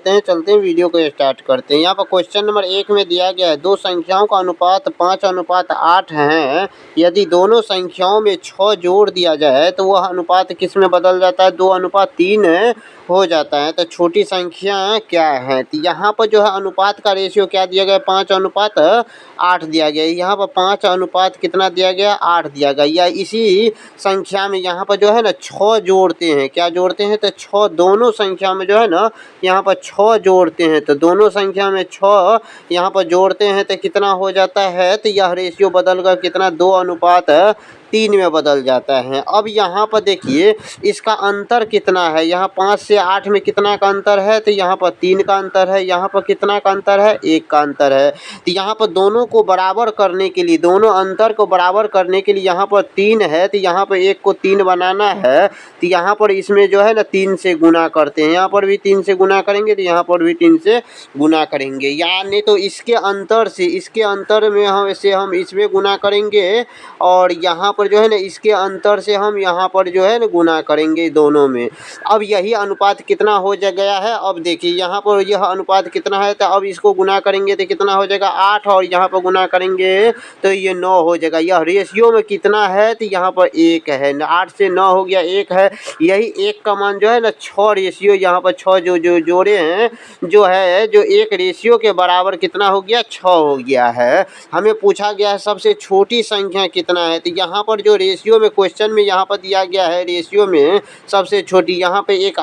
चलते हैं वीडियो को स्टार्ट करते हैं। यहाँ पर क्वेश्चन नंबर 1 में दिया गया है, दो संख्याओं का अनुपात 5:8 है। यदि दोनों संख्याओं में 6 जोड़ दिया जाए तो वह अनुपात किस में बदल जाता है? 2:3 हो जाता है। तो छोटी संख्या क्या है? तो यहाँ पर जो है अनुपात का रेशियो क्या दिया गया? 5:8 दिया गया। यहाँ पर 5 अनुपात कितना दिया गया? 8 दिया गया। या इसी संख्या में यहाँ पर जो है ना 6 जोड़ते हैं। क्या जोड़ते हैं? तो 6 दोनों संख्या में जो है ना यहाँ पर 6 जोड़ते हैं। तो दोनों संख्या में 6 यहाँ पर जोड़ते हैं तो कितना हो जाता है? तो यह रेशियो बदलकर कितना? 2:3 में बदल जाता है। अब यहाँ पर देखिए इसका अंतर कितना है? यहाँ 5 से 8 में कितना का अंतर है? तो यहाँ पर 3 का अंतर है। यहाँ पर कितना का अंतर है? 1 का अंतर है। तो यहाँ पर दोनों को बराबर करने के लिए, दोनों अंतर को बराबर करने के लिए यहाँ पर 3 है तो यहाँ पर 1 को 3 बनाना है तो यहाँ पर इसमें जो है ना 3 से गुना करते हैं। यहाँ पर भी 3 से गुना करेंगे तो यहाँ पर भी 3 से गुना करेंगे। यानी तो इसके अंतर से, इसके अंतर में हम इसमें गुना करेंगे और यहाँ पर जो है ना इसके अंतर से हम यहाँ पर जो है ना गुना करेंगे दोनों में। अब यही अनुपात कितना हो गया है? अब देखिए यहाँ पर यह अनुपात कितना है, तो अब इसको गुना करेंगे तो कितना हो जाएगा? 8 और यहाँ पर गुना करेंगे तो ये 9 हो जाएगा। यह रेशियो में कितना है? तो यहाँ पर 1 है। 8 से 9 हो गया, 1 है। यही 1 का मान जो है ना 6 रेशियो यहाँ पर 6 जो जोड़े हैं जो है जो 1 रेशियो के बराबर कितना हो गया? 6 हो गया है। हमें पूछा गया है सबसे छोटी संख्या कितना है? तो यहाँ पर जो रेशियो में क्वेश्चन में यहाँ पर दिया गया है रेशियो में सबसे छोटी, यहाँ पे एक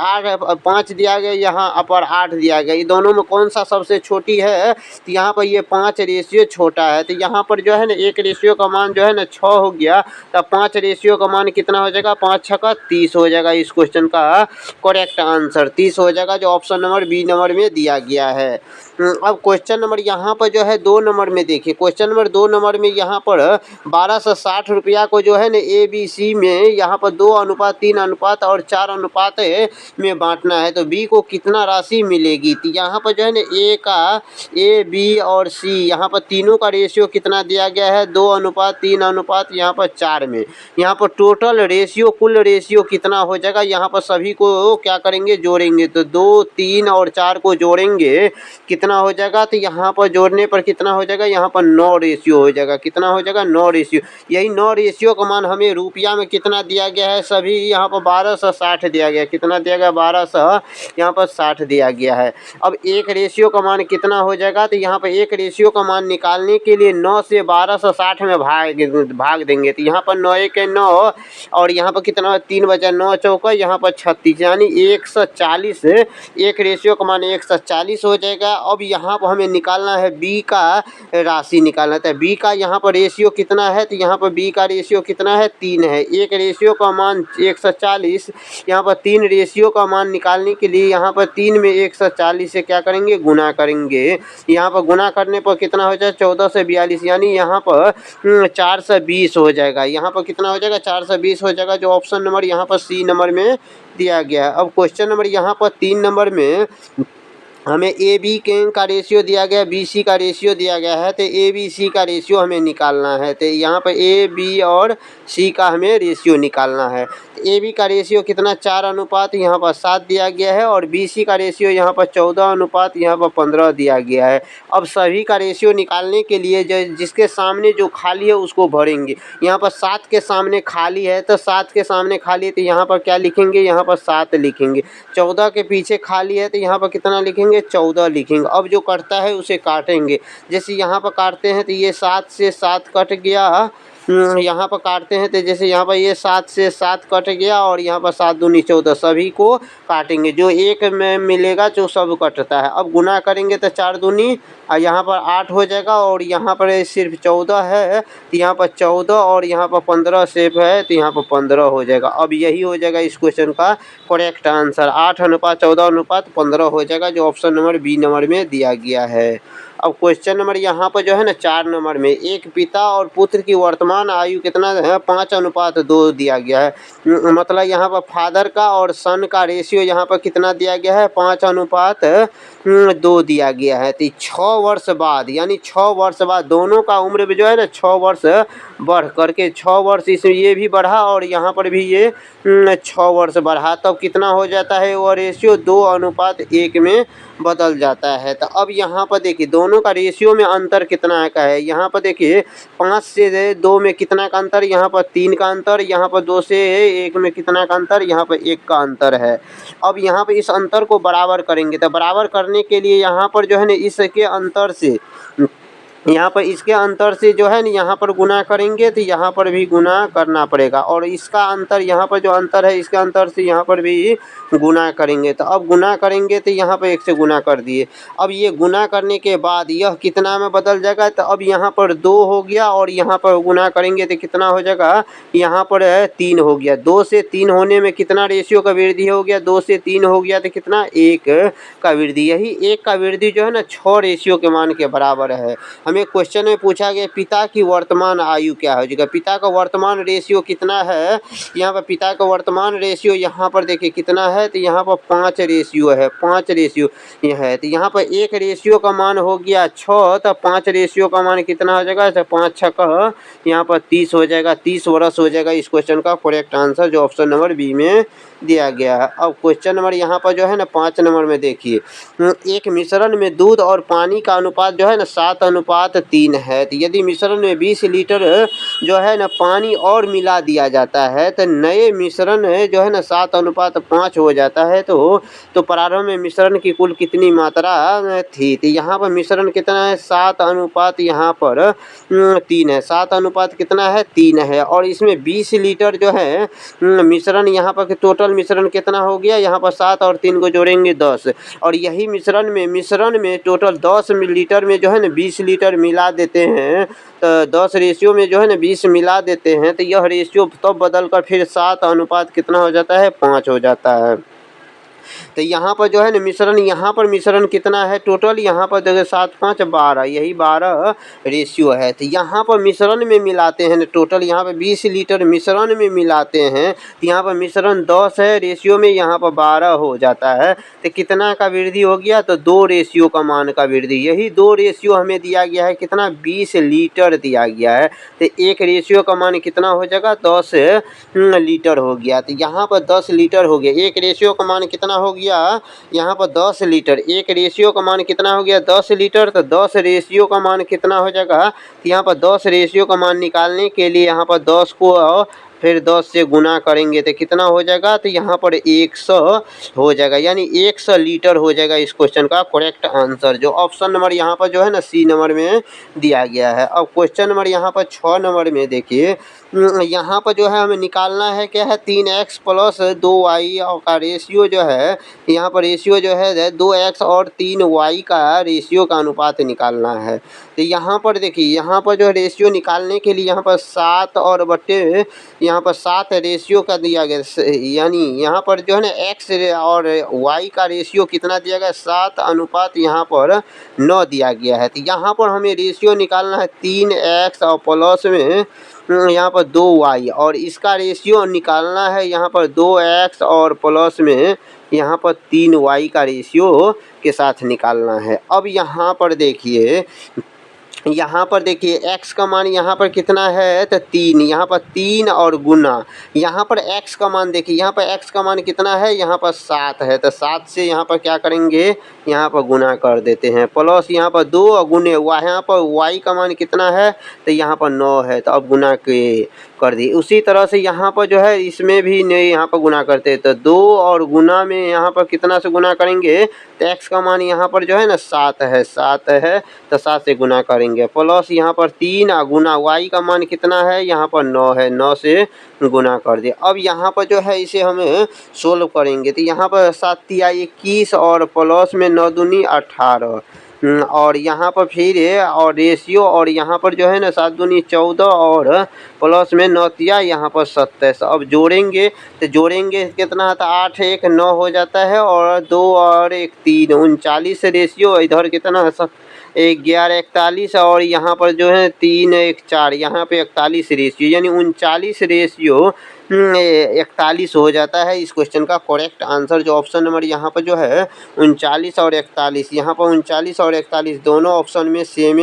5 दिया गया, यहाँ पर 8 दिया गया। ये दोनों में कौन सा सबसे छोटी है? तो यहाँ पर ये 5 रेशियो छोटा है। तो यहाँ पर जो है ना 1 रेशियो का मान जो है ना 6 हो गया, तब 5 रेशियो का मान कितना हो जाएगा? 5 छक्का 30 हो जाएगा। इस क्वेश्चन का करेक्ट आंसर 30 हो जाएगा, जो ऑप्शन नंबर बी नंबर में दिया गया है। अब क्वेश्चन नंबर यहाँ पर जो है 2 नंबर में देखिए, क्वेश्चन नंबर 2 नंबर में यहाँ पर 1260 रुपया को जो है ना ABC में यहाँ पर 2:3 और 4 में बांटना है। तो B को कितना राशि मिलेगी? तो यहाँ पर जो है ना A, B और C यहाँ पर तीनों का रेशियो कितना दिया गया है? 2:3 यहाँ पर 4 में। यहाँ पर टोटल रेशियो, कुल रेशियो कितना हो जाएगा? यहाँ पर सभी को क्या करेंगे? जोड़ेंगे। तो 2, 3 और 4 को जोड़ेंगे कितना हो जाएगा? तो यहाँ पर जोड़ने पर कितना हो जाएगा? यहाँ पर 9 रेशियो हो जाएगा। कितना हो जाएगा? 9 रेशियो। यही 9 रेशियो का मान हमें रुपया में कितना दिया गया है? सभी यहाँ पर 1260 दिया गया। कितना दिया गया? 1200 यहाँ पर 60 दिया गया है। अब 1 रेशियो का मान कितना हो जाएगा? तो यहाँ पर 1 रेशियो का मान निकालने के लिए 9 से 1260 में भाग देंगे। तो यहाँ पर 9 1 9 और यहाँ पर कितना? 3 बचा 9 चौका यहाँ पर 36, यानी 140। 1 रेशियो का मान 140 हो जाएगा। अब यहाँ पर हमें निकालना है B का राशि निकालना है। B का यहाँ पर रेशियो कितना है? तो यहाँ पर B का रेशियो कितना है? 3 है। 1 रेशियो का मान 140, यहाँ पर 3 रेशियो का मान निकालने के लिए यहाँ पर 3 में 140 से क्या करेंगे? गुना करेंगे। यहाँ पर गुना करने पर कितना हो जाएगा? 14 से 42, यानी यहाँ पर 420 हो जाएगा। यहाँ पर कितना हो जाएगा? 420 हो जाएगा, जो ऑप्शन नंबर यहाँ पर C नंबर में दिया गया है। अब क्वेश्चन नंबर यहाँ पर 3 नंबर में हमें AB का रेशियो दिया गया, BC का रेशियो दिया गया है। तो ABC का रेशियो हमें निकालना है। तो यहाँ पर A, B और C का हमें रेशियो निकालना है। तो AB का रेशियो कितना? 4 यहाँ पर 7 दिया गया है और BC का रेशियो यहाँ पर 14 यहाँ पर 15 दिया गया है। अब सभी का रेशियो निकालने के लिए जिसके सामने जो खाली है उसको भरेंगे। यहाँ पर 7 के सामने खाली है, तो 7 के सामने खाली है तो यहाँ पर क्या लिखेंगे? यहाँ पर 7 लिखेंगे। 14 के पीछे खाली है तो यहाँ पर कितना लिखेंगे? 14 लिखेंगे। अब जो कटता है उसे काटेंगे। जैसे यहाँ पर काटते हैं तो ये 7 से 7 कट गया, यहाँ पर काटते हैं तो जैसे यहाँ पर ये 7 से 7 कट गया और यहाँ पर 7 दूनी 14, सभी को काटेंगे। जो एक में मिलेगा जो सब कटता है। अब गुना करेंगे तो 4 दूनी और यहाँ पर 8 हो जाएगा और यहाँ पर सिर्फ 14 है तो यहाँ पर 14 और यहाँ पर 15 सेफ है तो यहाँ पर 15 हो जाएगा। अब यही हो जाएगा इस क्वेश्चन का करेक्ट आंसर। 8:14:15 हो जाएगा, जो ऑप्शन नंबर B नंबर में दिया गया है। अब क्वेश्चन नंबर यहाँ पर जो है ना 4 नंबर में, एक पिता और पुत्र की वर्तमान आयु कितना है? 5:2 दिया गया है। मतलब यहाँ पर फादर का और सन का रेशियो यहाँ पर कितना दिया गया है? 5:2 दिया गया है। तो 6 वर्ष बाद, यानी 6 वर्ष बाद दोनों का उम्र भी जो है ना 6 वर्ष बढ़ करके 6 वर्ष इसमें ये भी बढ़ा और यहाँ पर भी ये 6 वर्ष बढ़ा, तब कितना हो जाता है? वो रेशियो 2:1 में बदल जाता है। तो अब यहाँ पर देखिए दोनों का रेशियो में अंतर कितना का है। यहाँ पर देखिए 5 से 2 में कितना का अंतर, यहाँ पर 3 का अंतर, यहाँ पर 2 से 1 में कितना का अंतर, यहाँ पर 1 का अंतर है। अब यहाँ पर इस अंतर को बराबर करेंगे, तो बराबर करने के लिए यहाँ पर जो है ना इसके अंतर से यहाँ पर इसके अंतर से जो है ना यहाँ पर गुना करेंगे, तो यहाँ पर भी गुना करना पड़ेगा, और इसका अंतर यहाँ पर जो अंतर है इसके अंतर से यहाँ पर भी गुना करेंगे। तो अब गुना करेंगे तो यहाँ पर 1 से गुना कर दिए। अब ये गुना करने के बाद यह कितना में बदल जाएगा, तो अब यहाँ पर 2 हो गया, और यहाँ पर गुना करेंगे तो कितना हो जाएगा, यहाँ पर 3 हो गया। 2 से 3 होने में कितना रेशियो का वृद्धि हो गया, 2 से 3 हो गया तो कितना, 1 का वृद्धि। यही 1 का वृद्धि जो है ना 6 रेशियो के मान के बराबर है। हमें क्वेश्चन में पूछा गया पिता की वर्तमान आयु क्या हो जाएगा। पिता का वर्तमान रेशियो कितना है, यहाँ पर पिता का वर्तमान रेशियो यहाँ पर देखिए कितना है, तो यहाँ पर 5 रेशियो है, 5 रेशियो यह है। तो यहाँ पर 1 रेशियो का मान हो गया 6, तो 5 रेशियो का मान कितना हो जाएगा, तो 5 6 का यहाँ पर 30 हो जाएगा, 30 वर्ष हो जाएगा इस क्वेश्चन का करेक्ट आंसर, जो ऑप्शन नंबर बी में दिया गया है। अब क्वेश्चन नंबर यहाँ पर जो है ना 5 नंबर में देखिए, एक मिश्रण में दूध और पानी का अनुपात जो है ना 7:3 है। तो यदि मिश्रण में 20 लीटर जो है ना पानी और मिला दिया जाता है, तो नए मिश्रण जो है ना 7:5 हो जाता है। तो प्रारंभ में मिश्रण की कुल कितनी मात्रा थी। तो यहाँ पर मिश्रण कितना है, 7 यहाँ पर 3 है, 7 कितना है, 3 है, और इसमें 20 लीटर जो है मिश्रण, यहाँ पर टोटल मिश्रण कितना हो गया, यहाँ पर 7 और 3 को जोड़ेंगे 10, और यही मिश्रण में टोटल 10 लीटर में जो है ना 20 लीटर मिला देते हैं, तो 10 रेशियो में जो है ना 20 मिला देते हैं, तो यह रेशियो तब बदल कर फिर 7 कितना हो जाता है, 5 हो जाता है। तो यहाँ पर जो है ना मिश्रण, यहाँ पर मिश्रण कितना है टोटल, यहाँ पर देखिए 7 5 12, यही 12 रेशियो है। तो यहाँ पर मिश्रण में मिलाते हैं ना टोटल, यहाँ पर 20 लीटर मिश्रण में मिलाते हैं, तो यहाँ पर मिश्रण 10 है, रेशियो में यहाँ पर 12 हो जाता है। तो कितना का वृद्धि हो गया, तो 2 रेशियो का मान का वृद्धि। यही 2 रेशियो हमें दिया गया है, कितना, 20 लीटर दिया गया है। तो 1 रेशियो का मान कितना हो जाएगा, 10 लीटर हो गया। तो यहाँ पर 10 लीटर हो गया। 1 रेशियो का मान कितना हो गया, यहाँ पर 10 लीटर। 1 रेशियो का मान कितना हो गया, 10 लीटर। तो 10 रेशियो का मान कितना हो जाएगा, तो यहाँ पर 10 रेशियो का मान निकालने के लिए यहाँ पर 10 को फिर 10 से गुना करेंगे तो कितना हो जाएगा, तो यहाँ पर 100 हो जाएगा, यानी 100 लीटर हो जाएगा इस क्वेश्चन का करेक्ट आंसर, जो ऑप्शन नंबर यहाँ पर जो है ना सी नंबर में दिया गया है। अब क्वेश्चन नंबर यहाँ पर 6 नंबर में देखिए, यहाँ पर जो है हमें निकालना है क्या है, 3x + 2y का रेशियो जो है, यहाँ पर रेशियो जो है 2x और 3y का रेशियो का अनुपात निकालना है। तो यहाँ पर देखिए, यहाँ पर जो रेशियो निकालने के लिए यहाँ पर 7 और बट्टे यहाँ पर 7 रेशियो का दिया गया, यानी यहाँ पर जो है ना x और y का रेशियो कितना दिया गया, 7 यहाँ पर 9 दिया गया है। तो यहाँ पर हमें रेशियो निकालना है 3x और प्लस में यहाँ पर 2y, और इसका रेशियो निकालना है यहाँ पर 2x और प्लस में यहाँ पर 3y का रेशियो के साथ निकालना है। अब यहाँ पर देखिए, यहाँ पर देखिए x का मान यहाँ पर कितना है, तो 3, यहाँ पर 3 और गुना, यहाँ पर x का मान देखिए, यहाँ पर x का मान कितना है, यहाँ पर 7 है, तो 7 से यहाँ पर क्या करेंगे, यहाँ पर गुना कर देते हैं, प्लस यहाँ पर 2 और गुने यहाँ पर y का मान कितना है, तो यहाँ पर 9 है, तो अब गुना के कर दिए। उसी तरह से यहाँ पर जो है इसमें भी नहीं, यहाँ पर गुना करते हैं, तो 2 और गुना में यहाँ पर कितना से गुना करेंगे, तो x का मान यहाँ पर जो है ना 7 है, 7 है, तो 7 से गुना करेंगे, प्लस यहाँ पर 3 गुना y का मान कितना है, यहाँ पर 9 है, 9 से गुना कर दिए। अब यहाँ पर जो है इसे हमें सोल्व करेंगे, तो यहाँ पर 7 तिया 21 और प्लस में 9 दूनी 18, और यहाँ पर फिर और रेशियो, और यहाँ पर जो है ना 7 दूनी 14 और प्लस में 9 तिया यहाँ पर 27। अब जोड़ेंगे तो जोड़ेंगे कितना आता, 8 1 9 हो जाता है, और 2 और 1 3, 39 रेशियो, इधर कितना 11 41, और यहाँ पर जो है 3 1 4, यहाँ पे 41 रेशियो, यानी 39 रेशियो 41 हो जाता है। इस क्वेश्चन का करेक्ट आंसर जो ऑप्शन नंबर यहाँ पर जो है 39 और 41, यहाँ पर 39 और 41 दोनों ऑप्शन में सेम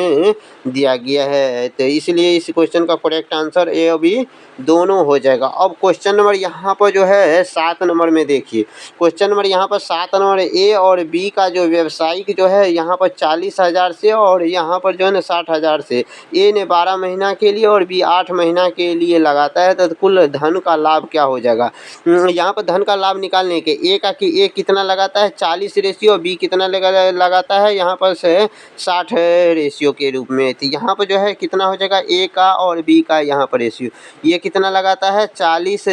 दिया गया है, तो इसलिए इस क्वेश्चन का करेक्ट आंसर ए और बी दोनों हो जाएगा। अब क्वेश्चन नंबर यहाँ पर जो है 7 नंबर में देखिए, क्वेश्चन नंबर यहाँ पर 7 नंबर ए और बी का जो व्यवसायिक जो है यहाँ पर 40,000 से और यहाँ पर जो है ना 60,000 से, ए ने 12 महीना के लिए और बी 8 महीना के लिए लगाता है, तो कुल धन का लाभ क्या हो जाएगा। यहाँ पर धन का लाभ निकालने के ए कितना लगाता है 40 रेशियो, बी कितना लगाता है यहाँ पर से 60 रेशियो के रूप में, तो यहाँ पर जो है कितना हो जाएगा ए का और बी का यहाँ पर रेशियो, ये कितना लगाता है 40,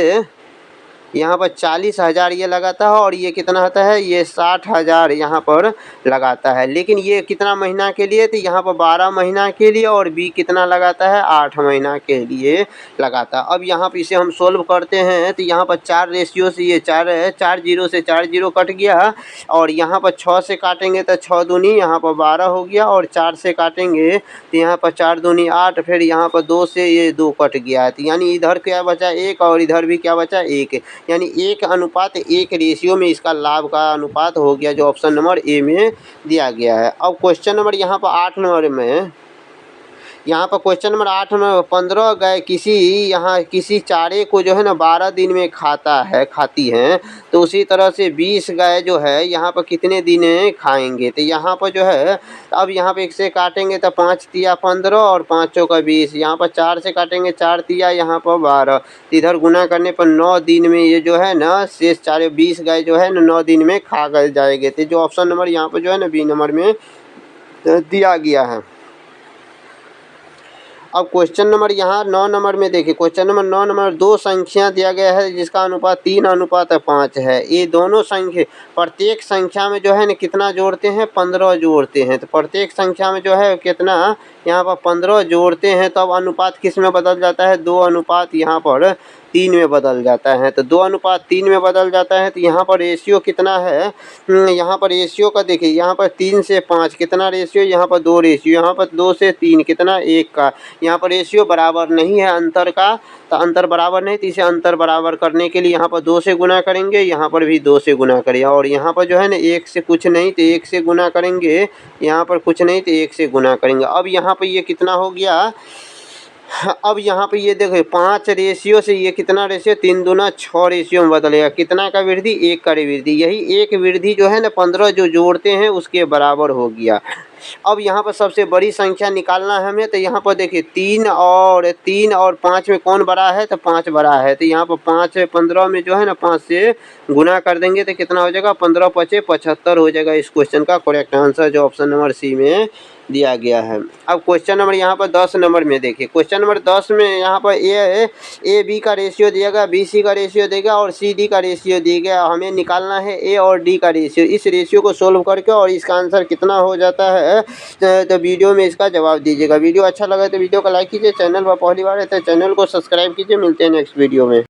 यहाँ पर 40,000 ये लगाता है और ये कितना होता है ये 60,000 यहाँ पर लगाता है। लेकिन ये कितना महीना के लिए, तो यहाँ पर 12 महीना के लिए और बी कितना लगाता है 8 महीना के लिए लगाता है। अब यहाँ पर इसे हम सोल्व करते हैं, तो यहाँ पर 4 रेशियो से ये 4 जीरो से 4 जीरो कट गया और यहाँ पर 6 से काटेंगे तो 6 दूनी यहाँ पर 12 हो गया और 4 से काटेंगे तो यहाँ पर 4 दूनी 8, फिर यहाँ पर 2 से ये 2 कट गया, तो यानी इधर क्या बचा 1 और इधर भी क्या बचा 1, यानी 1:1 रेशियो में इसका लाभ का अनुपात हो गया, जो ऑप्शन नंबर ए में दिया गया है। अब क्वेश्चन नंबर यहाँ पर 8 नंबर में, यहाँ पर क्वेश्चन नंबर 8 में 15 गाय किसी चारे को जो है ना 12 दिन में खाती हैं, तो उसी तरह से 20 गाय जो है यहाँ पर कितने दिन खाएंगे, तो यहाँ पर जो है अब यहाँ पर 1 से काटेंगे तो 5 तिया 15 और 5 चौका 20, यहाँ पर 4 से काटेंगे 4 तिया यहाँ पर 12, तो इधर गुना करने पर 9 दिन में ये जो है ना शेष 20 गाय जो है ना 9 दिन में खा जाएंगे, तो जो ऑप्शन नंबर यहाँ पर जो है ना बी नंबर में दिया गया है। अब क्वेश्चन नंबर यहाँ 9 नंबर में देखिए, क्वेश्चन नंबर 9 नंबर 2 संख्या दिया गया है जिसका अनुपात 3:5 है। ये दोनों संख्या प्रत्येक संख्या में जो है ना कितना जोड़ते हैं 15 जोड़ते हैं, तो प्रत्येक संख्या में जो है कितना यहाँ पर 15 जोड़ते हैं, तो अब अनुपात किस में बदल जाता है 2:3 यहाँ पर 3 में बदल जाता है, तो 2:3 में बदल जाता है, तो यहाँ पर रेशियो कितना है, यहाँ पर रेशियो का देखिए, यहाँ पर 3 से 5 कितना रेशियो, यहाँ पर 2 रेशियो, यहाँ पर 2 से 3 कितना 1 का, यहाँ पर रेशियो बराबर नहीं है अंतर का, तो अंतर बराबर नहीं, तो इसे अंतर बराबर करने के लिए यहाँ पर 2 से गुना करेंगे, यहाँ पर भी 2 से गुना करें और यहाँ पर जो है ना 1 से कुछ नहीं तो 1 से गुना करेंगे, यहाँ पर कुछ नहीं तो 1 से गुना करेंगे। अब यहाँ पर ये कितना हो गया, अब यहाँ पे ये देखो 5 रेशियो से ये कितना रेशियो 3 दूना 6 रेशियो में बदलेगा, कितना का वृद्धि 1 का वृद्धि, यही 1 वृद्धि जो है ना 15 जो जोड़ते हैं उसके बराबर हो गया। अब यहाँ पर सबसे बड़ी संख्या निकालना है हमें, तो यहाँ पर देखिए 3 और 5 में कौन बड़ा है, तो 5 बड़ा है, तो यहाँ पर 5 15 में जो है ना 5 से गुना कर देंगे तो कितना हो जाएगा 15 × 5 = 75 हो जाएगा। इस क्वेश्चन का करेक्ट आंसर जो ऑप्शन नंबर सी में दिया गया है। अब क्वेश्चन नंबर यहाँ पर 10 नंबर में देखिए, क्वेश्चन नंबर 10 में यहाँ पर ए बी का रेशियो दिएगा, बी सी का रेशियो देगा और सी डी का रेशियो दिएगा, हमें निकालना है ए और डी का रेशियो। इस रेशियो को सोल्व करके और इसका आंसर कितना हो जाता है तो वीडियो में इसका जवाब दीजिएगा। वीडियो अच्छा लगा तो वीडियो को लाइक कीजिए, चैनल पर पहली बार है तो चैनल को सब्सक्राइब कीजिए। मिलते हैं नेक्स्ट वीडियो में।